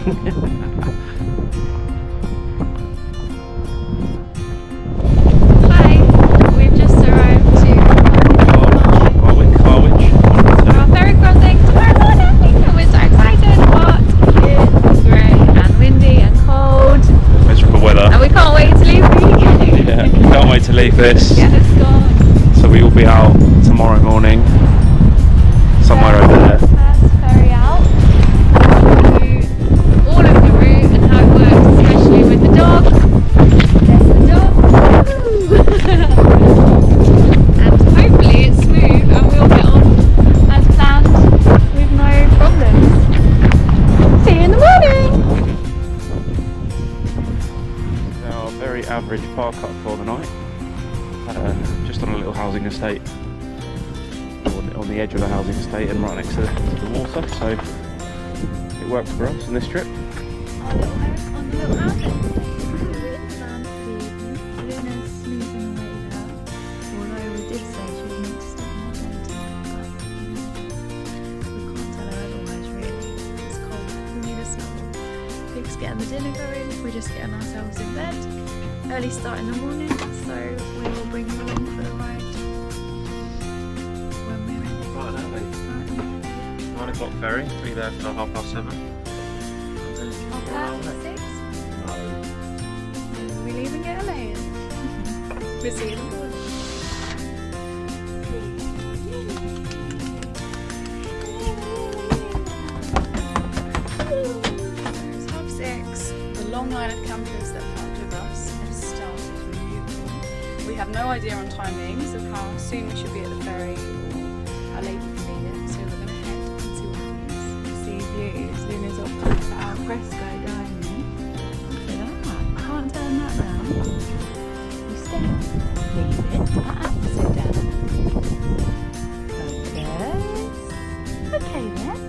Hi, we've just arrived to Harwich. our ferry crossing tomorrow morning, and we're so excited. But it's grey and windy and cold, Miserable weather. and we can't wait to leave the weekend. Yeah, can't wait to leave this. Get us gone. So we will be out tomorrow morning, somewhere over there. First ferry out. Do all of the route and how it works, especially with the dog. There's the dog. Woo! And hopefully it's smooth and we'll get on as planned with no problems. See you in the morning. Our very average park up for the night, just on a little housing estate, on the edge of a housing estate and right next to the water, so it worked for us in this trip. On the little housing. Luna's snoozing away there, although we did say she would need to stay more than we can't tell her otherwise really. It's cold, we need a snuggle. Luke's getting the dinner going, we're just getting ourselves in bed. Early start in the morning, so we will bring you along for the ride when we're ready. Right early. 9 o'clock ferry, be there for 7:30. Half 6? No. Maybe we're leaving it early. We'll see you in the morning. It's 6:30. The long line of campers that parked with us has started moving. We have no idea on timings of how soon we should be at the ferry or how late we can leave it, so we're going to head and see what happens. See views. Luna's up to the al fresco dining. Look at that. Can't turn that round. You stay. Leave it. Sit down. Focus. Okay then.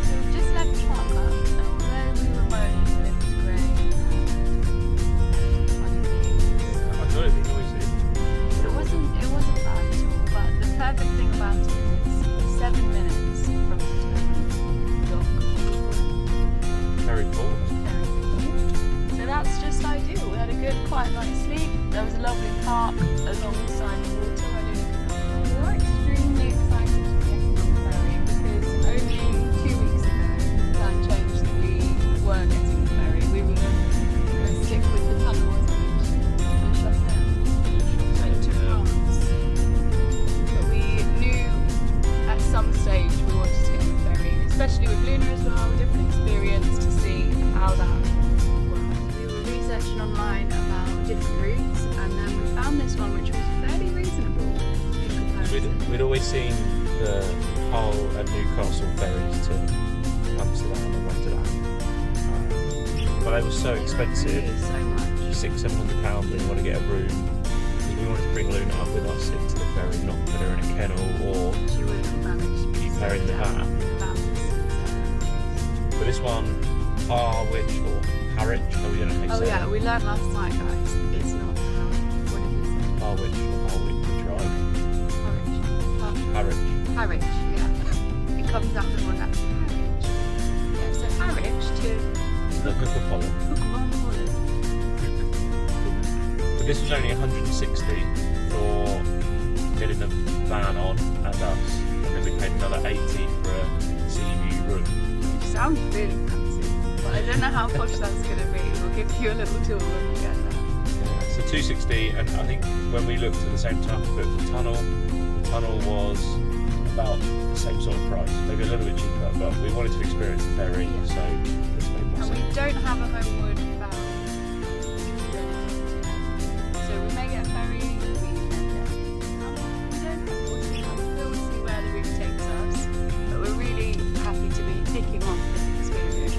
So we've just left the park up, and although we were moaning that it was grey and funny views, I thought it'd be noisy. it wasn't bad at all. But the perfect thing about it is 7 minutes from the terminal dock. Very cool. So that's just ideal. We had a good quiet night's sleep. There was a lovely park alongside the water. We were extremely excited to be getting on the ferry because only 2 weeks ago the plan changed that we were getting the ferry. We were going to stick with the tunnel, wasn't it? And shut down. Went to France. But we knew at some stage we wanted to get on the ferry, especially with Luna as well, a different experience to see how that works. We were researching online about different routes, and then we found this one which was fairly reasonable in comparison. We'd always seen the Hull and Newcastle ferries to Amsterdam and Rotterdam, but they were so expensive. Really so much. £600-700 when you want to get a room, because we wanted to bring Luna up with us into the ferry, not put her in a kennel or She wouldn't have managed to keep her in the van. But this one, Harwich or Harwich, we don't know how you say yeah, it. we learned last night, guys. It's not what did you say? Harwich or Harwich, we tried. Harwich. Harwich, yeah. It comes up with one that's Harwich. Yeah, so Harwich to The Hook of Holland. Hoek Van Holland. But this was only 160 for getting the van on and us, and then we paid another 80 for a sea view room. Which sounds really fancy, but I don't know how posh that's going to be. We'll give you a little tour when we get there. Yeah, so 260, and I think when we looked at the same time for the tunnel was about the same sort of price, maybe a little bit cheaper, but we wanted to experience the ferry, so this made more And we sense. don't have a homeward bound, so we may get a ferry, we may get we don't know, we'll see where the route takes us, but we're really happy to be ticking off this experience,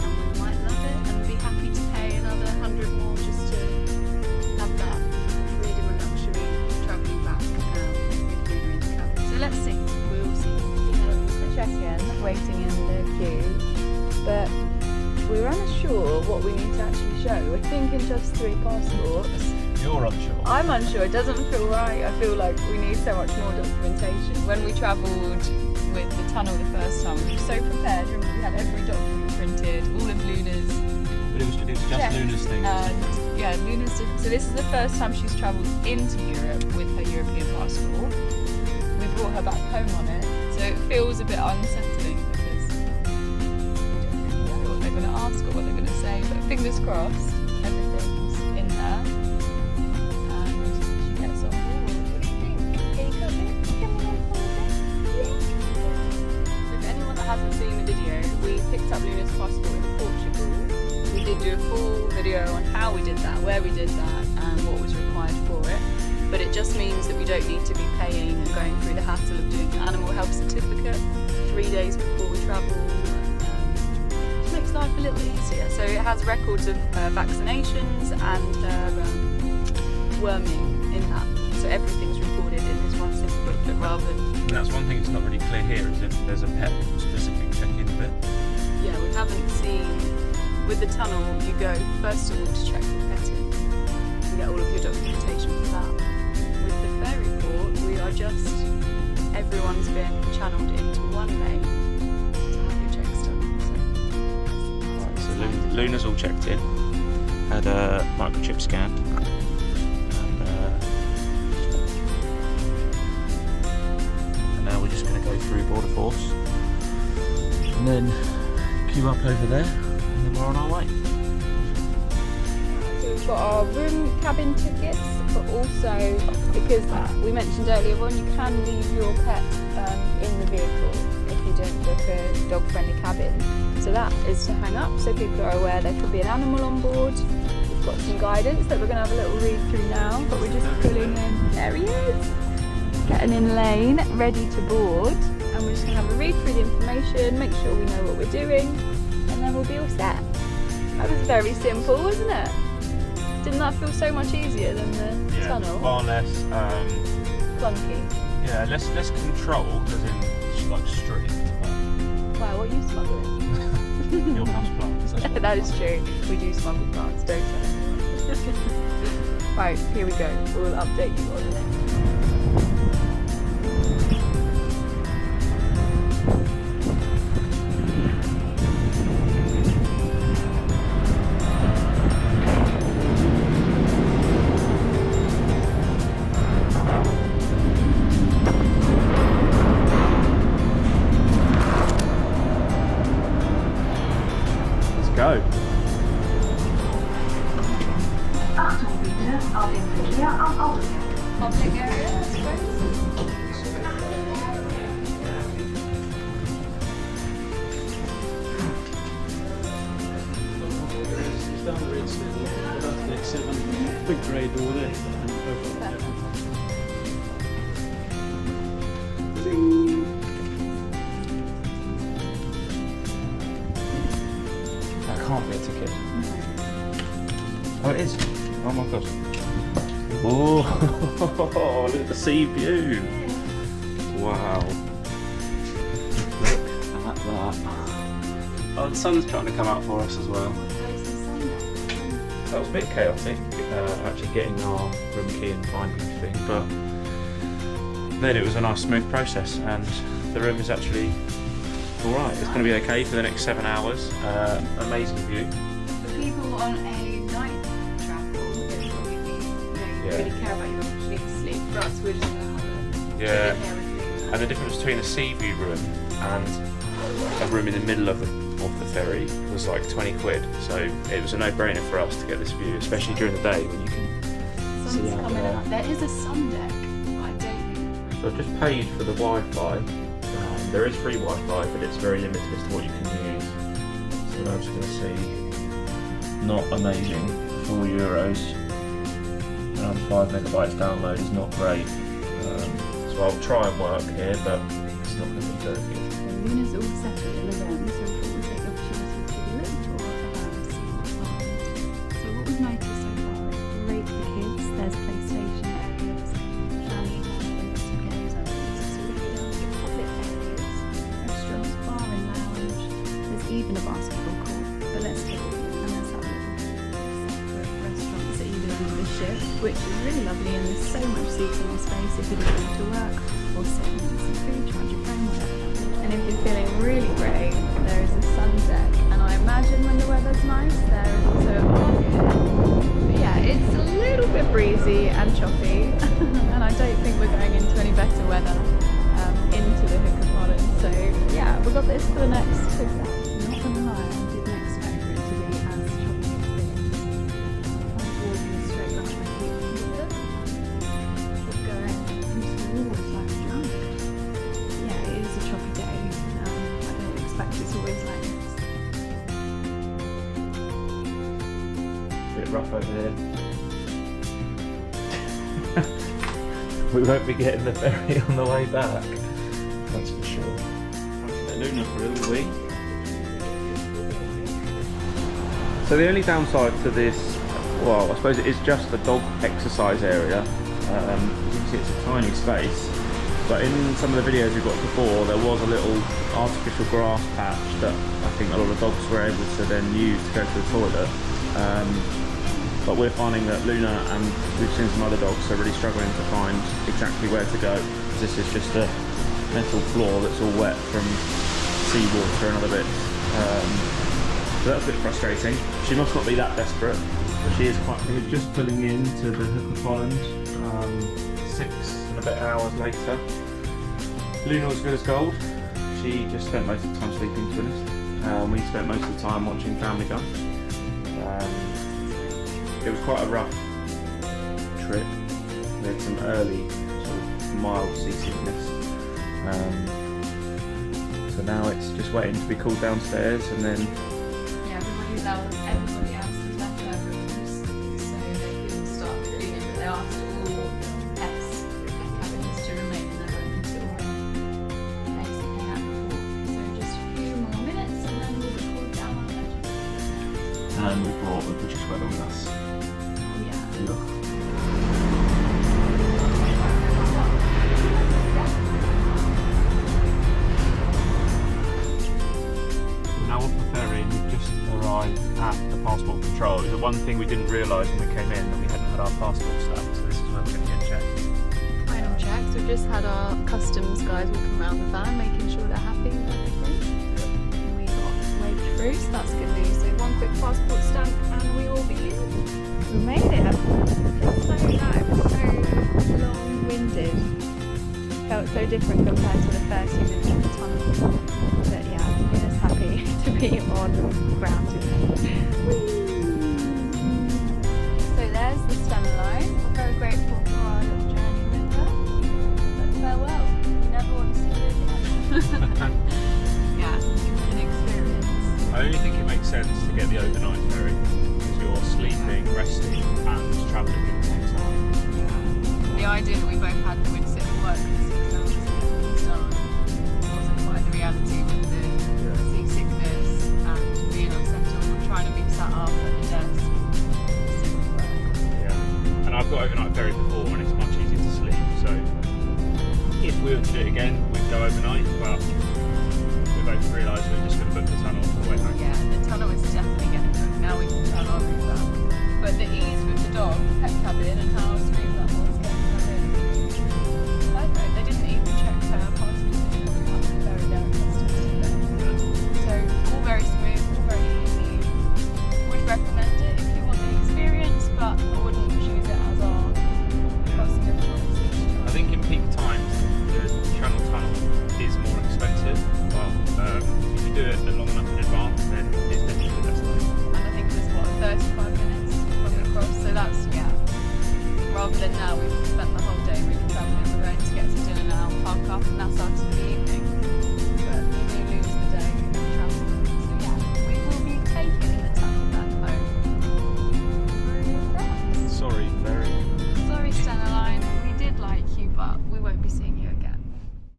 and we might love it and be happy to pay another 100 more just to have that freedom and luxury travelling back with Luna into cabin. So let's see, we'll see. Check-in, waiting in the queue, but we were unsure what we need to actually show. We're thinking just 3 passports. You're unsure. I'm unsure. It doesn't feel right. I feel like we need so much more documentation. When we travelled with the tunnel the first time, we were so prepared. Remember, we had every document printed, all of Luna's. But it was just Luna's thing. Yeah, Luna's. So this is the first time she's travelled into Europe with her European passport. We brought her back home on it, so it feels a bit unsettling because we don't really know what they're going to ask or what they're going to say. But fingers crossed, everything's in there. Hasn't seen the video, we picked up Luna's passport in Portugal. We did do a full video on how we did that, where we did that, and what was required for it. But it just means that we don't need to be paying and going through the hassle of doing an animal health certificate 3 days before we travel. It makes life a little easier. So it has records of vaccinations and worming in that. So everything's recorded in this one simple booklet rather than. And that's one thing that's not really clear here, is if there's a pet specific check-in bit. Yeah, we haven't seen. With the tunnel, you go first of all to check for petting and get all of your documentation for that. With the ferry port, we are just. Everyone's been channelled into one lane to have your checks done. So Luna's all checked in, had a microchip scan. Go through border force and then queue up over there and then we're on our way. So we've got our room cabin tickets, but also because we mentioned earlier on, you can leave your pet in the vehicle if you don't book a dog friendly cabin. So that is to hang up so people are aware there could be an animal on board. We've got some guidance that we're going to have a little read through now, but we're just pulling in. There he is! Getting in lane, ready to board, and we're just going to have a read through the information, make sure we know what we're doing, and then we'll be all set. That was very simple, wasn't it? Didn't that feel so much easier than the tunnel? Far less clunky. Yeah, less controlled, as in like strict. Wow, what are you smuggling? Your house plants. That is true. We do smuggle plants, don't we? Right, here we go. We'll update you on the next. Go. Public area, I suppose. It's down the red stairs, that's the X7, big grey door there. And That can't be a ticket. Oh, it is. Oh my god. Oh, look at the sea view. Wow. Look at that. Oh, the sun's trying to come out for us as well. That was a bit chaotic, actually getting our room key and finding everything, but then it was a nice smooth process, and the room is actually alright. It's going to be okay for the next 7 hours. Amazing view. For people on a night travel, it'll probably be, you really care about your opportunity to sleep. For us, we're just going to have a Yeah. And the difference between a sea view room and a room in the middle of the ferry was like 20 quid, so it was a no-brainer for us to get this view, especially during the day when you can see out coming there. out. There is a sun deck, but I don't think. So I've just paid for the Wi-Fi. There is free Wi-Fi, but it's very limited as to what you can use. So I'm just going to see, not amazing, €4. Around 5 megabytes download is not great. So I'll try and work here, but it's not going to be very good. Luna's all settled in the room, so we thought we'd take the opportunity to give you a little tour of the house, see what's behind. So what we've noticed so far is great for kids. There's PlayStation areas, family home, and lots of games areas. So we go down to public areas, restaurants, bar and lounge. There's even a basketball court. But let's take a look and let's have a little separate restaurants that you can do on the ship. which is really lovely, and there's so much seating space if you don't go to work or sit and eat some food, charge your phone, whatever. And if you're feeling really grey, there is a sun deck, and I imagine when the weather's nice, there is also a pocket. But yeah, it's a little bit breezy and choppy, and I don't think we're going into any better weather into the Hook of Holland. So yeah, we got this for the next trip. Not gonna lie, I didn't expect for it to be as choppy as this. I'm walking straight down my feet into it. We're going into the water like a drunk. Yeah, it is a choppy day. I don't expect it's always like this. A bit rough over here. We won't be getting the ferry on the way back, that's for sure. Luna for a little week. So the only downside to this, well, I suppose it is just the dog exercise area. As you can see, it's a tiny space, but in some of the videos we got before, there was a little artificial grass patch that I think a lot of dogs were able to then use to go to the toilet. But we're finding that Luna, and we've seen some other dogs, are really struggling to find exactly where to go. This is just a metal floor that's all wet from seawater and other bits. So that's a bit frustrating. She must not be that desperate, but she is quite. We're just pulling into the Hook of Holland 6 and a bit hours later. Luna was good as gold. She just spent most of the time sleeping, to be honest. We spent most of the time watching Family Guy. It was quite a rough trip. We had some early sort of mild seasickness. So now it's just waiting to be cooled downstairs, and then Yeah, everybody else has left their rooms, so they can start cleaning, but they asked all cabins to remain in their room until we basically have a call. So just a few more minutes and then we'll be cooled down on edge. and we brought the British weather with us. Oh yeah. Look. Now off the ferry, we've just arrived at the passport control. It was the one thing we didn't realise when we came in, that we hadn't had our passport stamped, so this is where we're going to get checked. Final checks. We've just had our customs guys walking around the van, making sure they're happy with everything. And we got waved through, so that's good news. So one quick passport stamp and we will be in. We made it. It's so nice, so long-winded. Felt so different compared to the first few minutes of the tunnel. But yeah, I'm just happy to be on ground again. So there's the Stena Line. We're very grateful for our little journey with her. But farewell. You never want to see her again. Yeah, an experience. I only think it makes sense to get the overnight ferry because you're sleeping, resting, and travelling at the same time. The idea that we both had that we'd sit and work for 6 hours to get things done wasn't quite the reality with the seasickness and being unsettled and trying to be sat up at the desk sit and work. Yeah, and I've got overnight ferry before, and it's much easier to sleep. So if we were to do it again, we'd go overnight, but we both realised we're just going to book the tunnel for the way home. Yeah, the tunnel is definitely getting booked. Now we can turn our route back. But the ease with the dog, pet cabin, and how screen